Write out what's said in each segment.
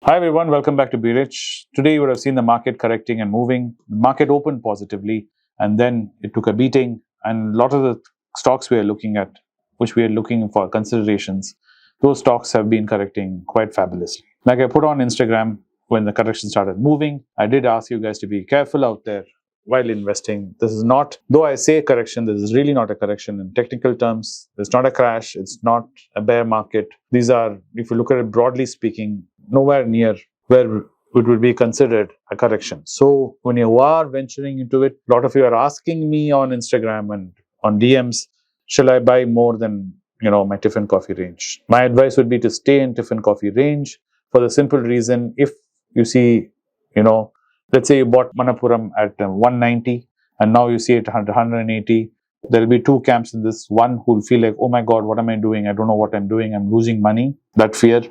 Hi everyone, welcome back to Be Rich. Today you would have seen the market correcting and moving. The market opened positively and then it took a beating. And a lot of the stocks we are looking at, which we are looking for considerations, those stocks have been correcting quite fabulously. Like I put on Instagram when the correction started moving, I did ask you guys to be careful out there while investing. This is not, though I say correction, this is really not a correction in technical terms. It's not a crash. It's not a bear market. These are, if you look at it broadly speaking, nowhere near where it would be considered a correction. So when you are venturing into it, a lot of you are asking me on Instagram and on DMs, shall I buy more than my Tiffin Coffee range? My advice would be to stay in Tiffin Coffee range for the simple reason, if you see, let's say you bought Manappuram at 190 and now you see it at 180. There will be two camps in this. One who will feel like, oh my God, what am I doing? I don't know what I'm doing. I'm losing money. That fear.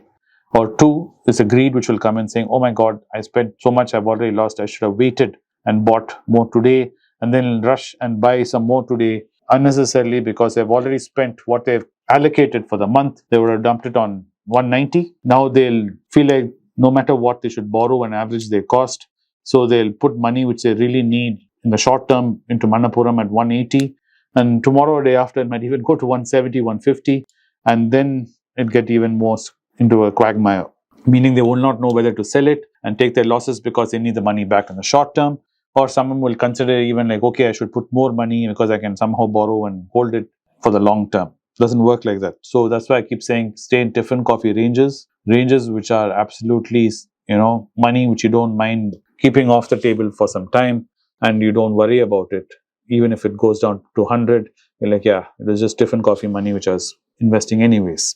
Or two is a greed which will come in saying, oh my God, I spent so much, I've already lost. I should have waited and bought more today and then rush and buy some more today unnecessarily because they've already spent what they've allocated for the month. They would have dumped it on 190. Now they'll feel like no matter what, they should borrow and average their cost. So they'll put money which they really need in the short term into Manappuram at 180. And tomorrow or day after, it might even go to 170, 150. And then it get even more into a quagmire, meaning they will not know whether to sell it and take their losses because they need the money back in the short term, or someone will consider even like, okay, I should put more money because I can somehow borrow and hold it for the long term. It doesn't work like that. So that's why I keep saying stay in Tiffin Coffee ranges which are absolutely, money which you don't mind keeping off the table for some time and you don't worry about it. Even if it goes down to 100, you're like, yeah, it was just Tiffin Coffee money which I was investing anyways.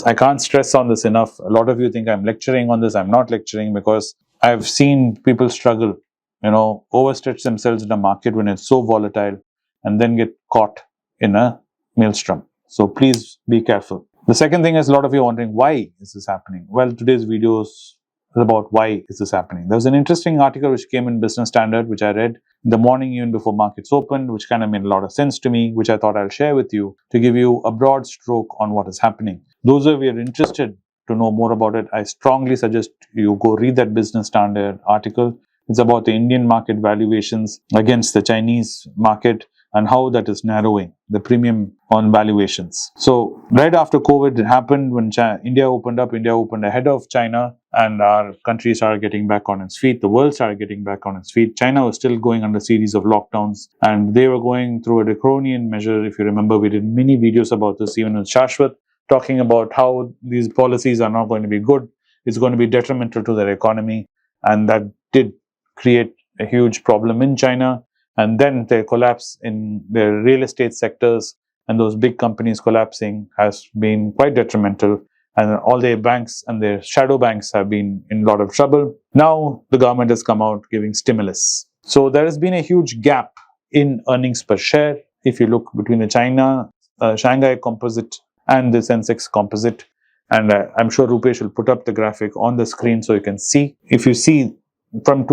I can't stress on this enough. A lot of you think I'm lecturing on this. I'm not lecturing because I've seen people struggle, overstretch themselves in a market when it's so volatile and then get caught in a maelstrom. So please be careful. The second thing is, a lot of you are wondering, why is this happening? Well, today's video is about why is this happening. There was an interesting article which came in Business Standard, which I read in the morning even before markets opened, which kind of made a lot of sense to me, which I thought I'll share with you to give you a broad stroke on what is happening. Those of you who are interested to know more about it, I strongly suggest you go read that Business Standard article. It's about the Indian market valuations against the Chinese market and how that is narrowing the premium on valuations. So right after COVID happened, when India opened ahead of China, and our country started getting back on its feet. The world started getting back on its feet. China was still going under a series of lockdowns, and they were going through a draconian measure. If you remember, we did many videos about this, even with Shashwat, talking about how these policies are not going to be good. It's going to be detrimental to their economy, and that did create a huge problem in China. And then their collapse in their real estate sectors and those big companies collapsing has been quite detrimental. And all their banks and their shadow banks have been in a lot of trouble. Now the government has come out giving stimulus. So there has been a huge gap in earnings per share. If you look between the Shanghai Composite and the Sensex Composite, and I'm sure Rupesh will put up the graphic on the screen so you can see. If you see from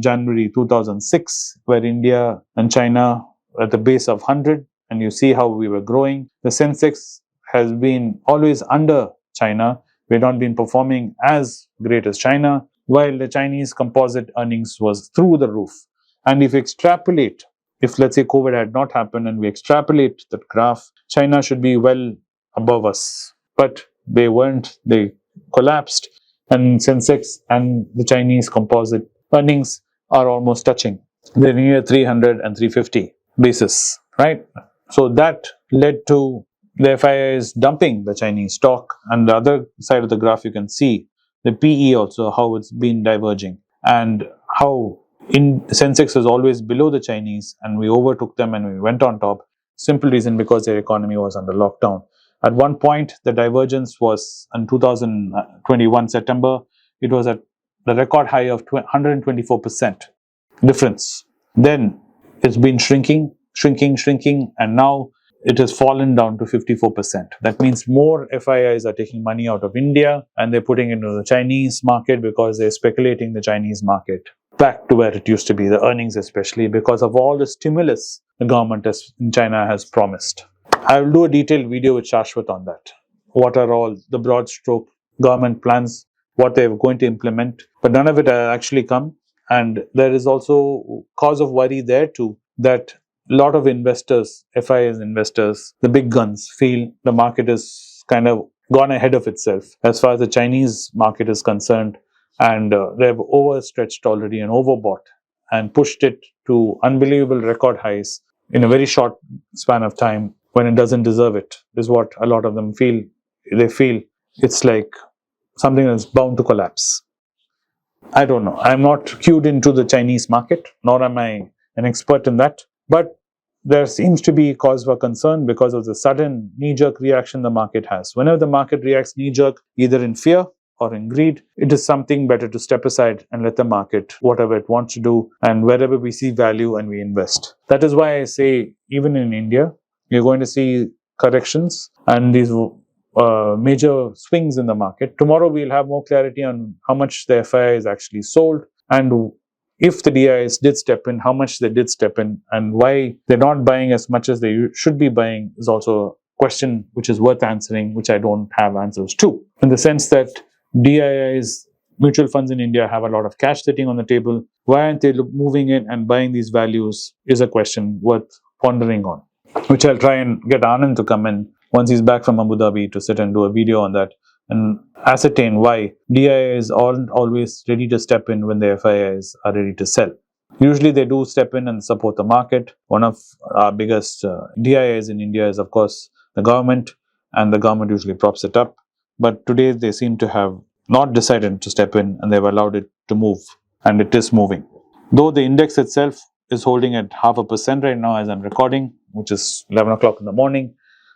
January 2006, where India and China were at the base of 100, and you see how we were growing, the Sensex has been always under China. We've not been performing as great as China, while the Chinese composite earnings was through the roof. And if let's say COVID had not happened and we extrapolate that graph, China should be well above us. But they weren't, they collapsed, and Sensex and the Chinese composite earnings are almost touching. They're near 300 and 350 basis, right? So that led to the FIIs dumping the Chinese stock. And the other side of the graph, you can see the PE also, how it's been diverging, and how Sensex is always below the Chinese, and we overtook them and we went on top. Simple reason, because their economy was under lockdown. At one point, the divergence was in 2021 September, it was at the record high of 124% difference. Then it's been shrinking, and now it has fallen down to 54%. That means more FIIs are taking money out of India and they're putting it into the Chinese market because they're speculating the Chinese market back to where it used to be, the earnings especially, because of all the stimulus the government in China has promised. I will do a detailed video with Shashwat on that. What are all the broad stroke government plans what they're going to implement, but none of it has actually come. And there is also cause of worry there too, that a lot of investors, FIS investors, the big guns, feel the market is kind of gone ahead of itself as far as the Chinese market is concerned, and they've overstretched already and overbought and pushed it to unbelievable record highs in a very short span of time when it doesn't deserve it, is what a lot of them feel. They feel it's like something that's bound to collapse. I don't know. I'm not cued into the Chinese market, nor am I an expert in that. But there seems to be cause for concern because of the sudden knee-jerk reaction the market has. Whenever the market reacts knee-jerk, either in fear or in greed, it is something better to step aside and let the market, whatever it wants to do, and wherever we see value and we invest. That is why I say, even in India, you're going to see corrections and these major swings in the market. Tomorrow we'll have more clarity on how much the FII is actually sold, and if the DIIs did step in, how much they did step in, and why they're not buying as much as they should be buying is also a question which is worth answering, which I don't have answers to. In the sense that DIIs, mutual funds in India, have a lot of cash sitting on the table. Why aren't they moving in and buying these values is a question worth pondering on, which I'll try and get Anand to come in once he's back from Abu Dhabi to sit and do a video on that and ascertain why DIIs aren't always ready to step in when the FIIs are ready to sell. Usually they do step in and support the market. One of our biggest DIIs in India is, of course, the government, and the government usually props it up. But today they seem to have not decided to step in, and they've allowed it to move, and it is moving. Though the index itself is holding at 0.5% right now as I'm recording, which is 11 o'clock in the morning,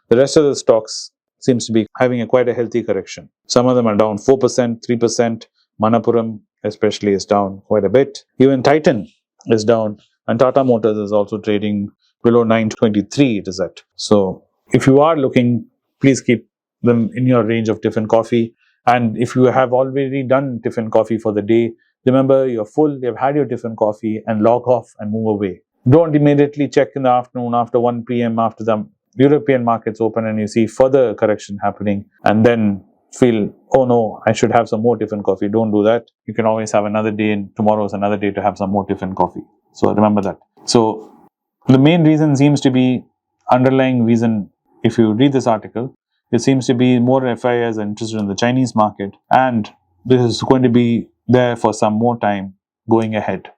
the rest of the stocks seems to be having quite a healthy correction. Some of them are down 4%, 3%. Manappuram especially is down quite a bit. Even Titan is down, and Tata Motors is also trading below 923 it is at. So if you are looking, please keep them in your range of Tiffin Coffee. And if you have already done Tiffin Coffee for the day, remember you're full, you've had your Tiffin Coffee, and log off and move away. Don't immediately check in the afternoon after 1 p.m. after the European markets open and you see further correction happening, and then feel, oh no, I should have some more Tiffin Coffee. Don't do that. You can always have another day, and tomorrow is another day to have some more Tiffin Coffee. So remember that. So the main reason seems to be, underlying reason, if you read this article, it seems to be more FIIs are interested in the Chinese market, and this is going to be there for some more time going ahead,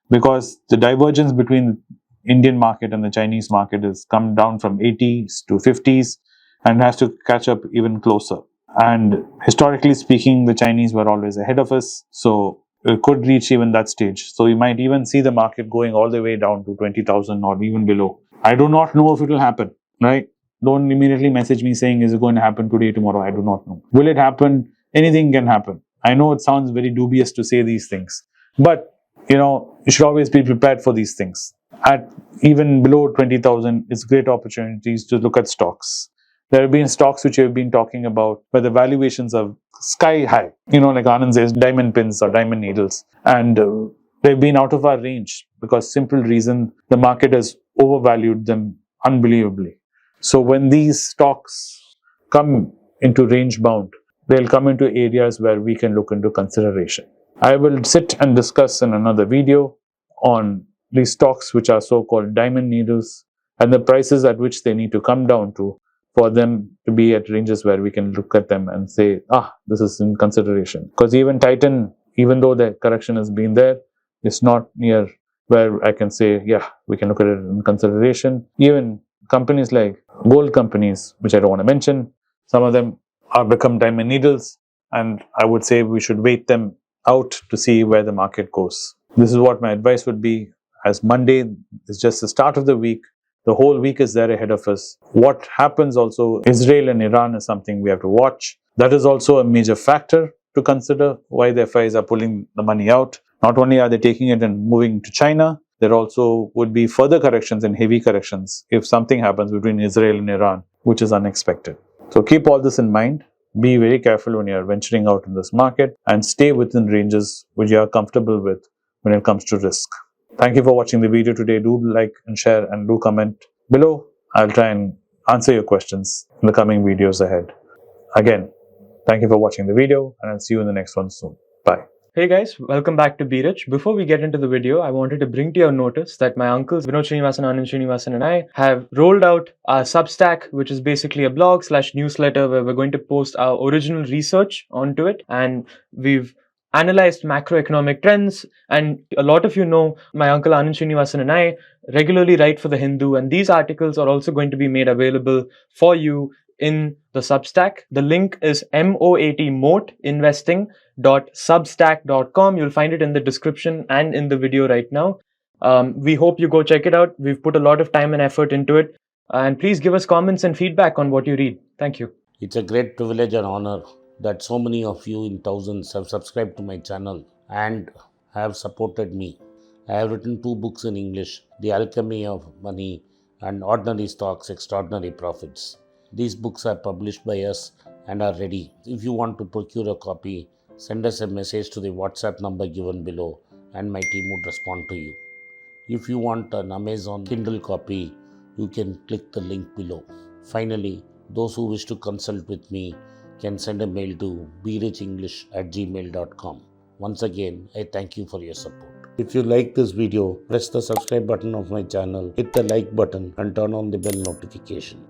because the divergence between Indian market and the Chinese market has come down from 80s to 50s and has to catch up even closer. And historically speaking, the Chinese were always ahead of us, so it could reach even that stage. So you might even see the market going all the way down to 20,000 or even below. I do not know if it will happen, right? Don't immediately message me saying, is it going to happen today, tomorrow? I do not know. Will it happen? Anything can happen. I know it sounds very dubious to say these things, but you should always be prepared for these things. At even below 20,000, it's great opportunities to look at stocks. There have been stocks which we've been talking about where the valuations are sky high. Like Anand says, diamond pins or diamond needles. And they've been out of our range because simple reason, the market has overvalued them unbelievably. So when these stocks come into range bound, they'll come into areas where we can look into consideration. I will sit and discuss in another video on these stocks which are so-called diamond needles and the prices at which they need to come down to for them to be at ranges where we can look at them and say, this is in consideration. Because even Titan, even though the correction has been there, it's not near where I can say, yeah, we can look at it in consideration. Even companies like gold companies, which I don't want to mention, some of them are become diamond needles, and I would say we should wait them out to see where the market goes. This is what my advice would be, as Monday is just the start of the week. The whole week is there ahead of us. What happens also, Israel and Iran is something we have to watch. That is also a major factor to consider why the FIs are pulling the money out. Not only are they taking it and moving to China, there also would be further corrections and heavy corrections if something happens between Israel and Iran, which is unexpected. So keep all this in mind. Be very careful when you are venturing out in this market and stay within ranges which you are comfortable with when it comes to risk. Thank you for watching the video today. Do like and share and do comment below. I'll try and answer your questions in the coming videos ahead. Again, Thank you for watching the video, and I'll see you in the next one soon. Bye. Hey guys, welcome back to Be Rich. Before we get into the video, I wanted to bring to your notice that my uncles Vinod Srinivasan, Anand Srinivasan and I have rolled out our Substack, which is basically a blog/newsletter where we're going to post our original research onto it, and we've analyzed macroeconomic trends. And a lot of you know my uncle Anand Srinivasan and I regularly write for The Hindu, and these articles are also going to be made available for you in the Substack. The link is moat investing.substack.com. You'll find it in the description and in the video right now. We hope you go check it out. We've put a lot of time and effort into it. And please give us comments and feedback on what you read. Thank you. It's a great privilege and honor that so many of you in thousands have subscribed to my channel and have supported me. I have written 2 books in English, The Alchemy of Money and Ordinary Stocks, Extraordinary Profits. These books are published by us and are ready. If you want to procure a copy, send us a message to the WhatsApp number given below and my team would respond to you. If you want an Amazon Kindle copy, you can click the link below. Finally, those who wish to consult with me can send a mail to berichenglish@gmail.com. Once again, I thank you for your support. If you like this video, press the subscribe button of my channel, hit the like button and turn on the bell notification.